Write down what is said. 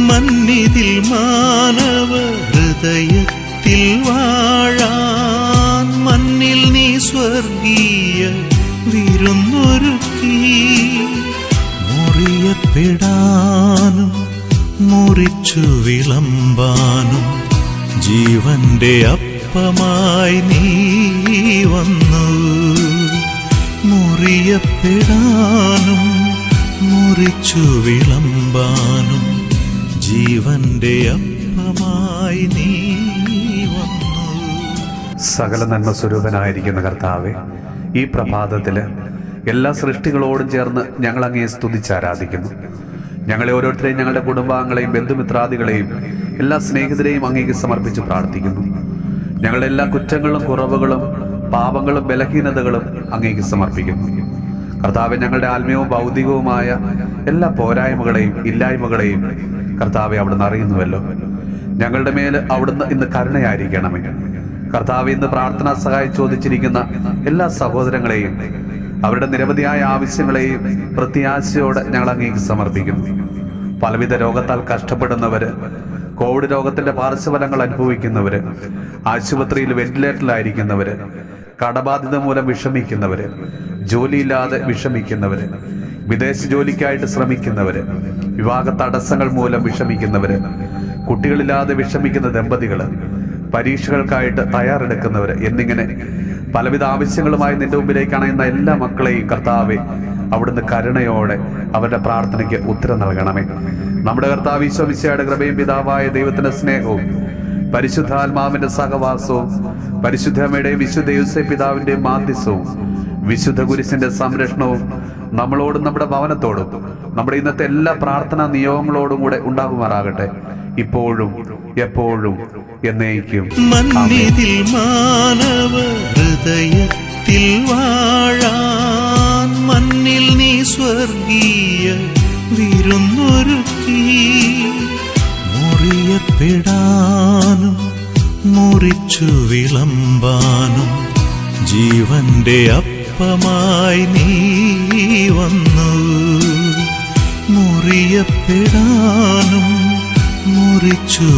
മന്നിതിൽ മാനവ ഹൃദയത്തിൽ വാഴാൻ മണ്ണിൽ നീ സ്വർഗീയ വിരുന്നൊരുക്കി. മുറിയപ്പെടാനും മുറിച്ചു വിളമ്പാനും ജീവന്റെ അപ്പമായി നീ വന്നു. മുറിയപ്പെടാനും മുറിച്ചു വിളമ്പാനും ജീവന്റെ അപ്പമായി നീ വന്നു. സകല നന്മ സ്വരൂപനായിരിക്കുന്ന കർത്താവേ, ഈ പ്രഭാതത്തില് എല്ലാ സൃഷ്ടികളോടും ചേർന്ന് ഞങ്ങൾ അങ്ങയെ സ്തുതിച്ചാരാധിക്കുന്നു. ഞങ്ങളെ ഓരോരുത്തരെയും, ഞങ്ങളുടെ കുടുംബാംഗങ്ങളെയും ബന്ധുമിത്രാദികളെയും എല്ലാ സ്നേഹിതരെയും അങ്ങേക്ക് സമർപ്പിച്ച് പ്രാർത്ഥിക്കുന്നു. ഞങ്ങളുടെ എല്ലാ കുറ്റങ്ങളും കുറവുകളും പാപങ്ങളും ബലഹീനതകളും അങ്ങേക്ക് സമർപ്പിക്കുന്നു. കർത്താവെ, ഞങ്ങളുടെ ആത്മീയവും ഭൗതികവുമായ എല്ലാ പോരായ്മകളെയും ഇല്ലായ്മകളെയും കർത്താവെ അവിടുന്ന് അറിയുന്നുവല്ലോ. ഞങ്ങളുടെ മേല് അവിടുന്ന് ഇന്ന് കരുണയായിരിക്കണമേ. കർത്താവെ, ഇന്ന് പ്രാർത്ഥനാ സഹായം ചോദിച്ചിരിക്കുന്ന എല്ലാ സഹോദരങ്ങളെയും അവരുടെ നിരവധിയായ ആവശ്യങ്ങളെയും പ്രത്യാശയോടെ ഞങ്ങൾ അങ്ങേക്ക് സമർപ്പിക്കുന്നു. പലവിധ രോഗത്താൽ കഷ്ടപ്പെടുന്നവര്, കോവിഡ് രോഗത്തിന്റെ പാർശ്വഫലങ്ങൾ അനുഭവിക്കുന്നവര്, ആശുപത്രിയിൽ വെന്റിലേറ്ററിലായിരിക്കുന്നവര്, കടബാധിത മൂലം വിഷമിക്കുന്നവര്, ജോലിയില്ലാതെ വിഷമിക്കുന്നവര്, വിദേശ ജോലിക്കായിട്ട് ശ്രമിക്കുന്നവര്, വിവാഹ തടസ്സങ്ങൾ മൂലം വിഷമിക്കുന്നവര്, കുട്ടികളില്ലാതെ വിഷമിക്കുന്ന ദമ്പതികള്, പരീക്ഷകൾക്കായിട്ട് തയ്യാറെടുക്കുന്നവര് എന്നിങ്ങനെ പലവിധ ആവശ്യങ്ങളുമായി നിന്റെ മുമ്പിലേക്ക് അണയുന്ന എല്ലാ മക്കളെയും കർത്താവെ അവിടുന്ന് കരുണയോടെ അവരുടെ പ്രാർത്ഥനയ്ക്ക് ഉത്തരം നൽകണമേ. നമ്മുടെ കർത്താവ് ഈശോ മിശിഹായുടെ കൃപയും പിതാവായ ദൈവത്തിന്റെ സ്നേഹവും പരിശുദ്ധാത്മാവിന്റെ സഹവാസവും പരിശുദ്ധമ്മയുടെയും വിശുദ്ധ യോസേപ്പ് പിതാവിന്റെയും മാധ്യസ്ഥവും വിശുദ്ധ കുരിശിന്റെ സംരക്ഷണവും നമ്മളോടും നമ്മുടെ ഭവനത്തോടും നമ്മുടെ ഇന്നത്തെ എല്ലാ പ്രാർത്ഥനാ നിയോഗങ്ങളോടും കൂടെ ഉണ്ടാകുമാറാകട്ടെ, ഇപ്പോഴും എപ്പോഴും എന്നേക്കും. മന്നിതിൽ മാനവ ഹൃദയത്തിൽ വാഴാൻ മണ്ണിൽ നീ സ്വർഗീയ വിരുന്നൊരുക്കി. മുറിയപ്പെടാനും മുറിച്ചു വിളമ്പാനും ജീവന്റെ അപ്പമായി നീ വന്നു. മുറിയപ്പെടാനും മുറിച്ചു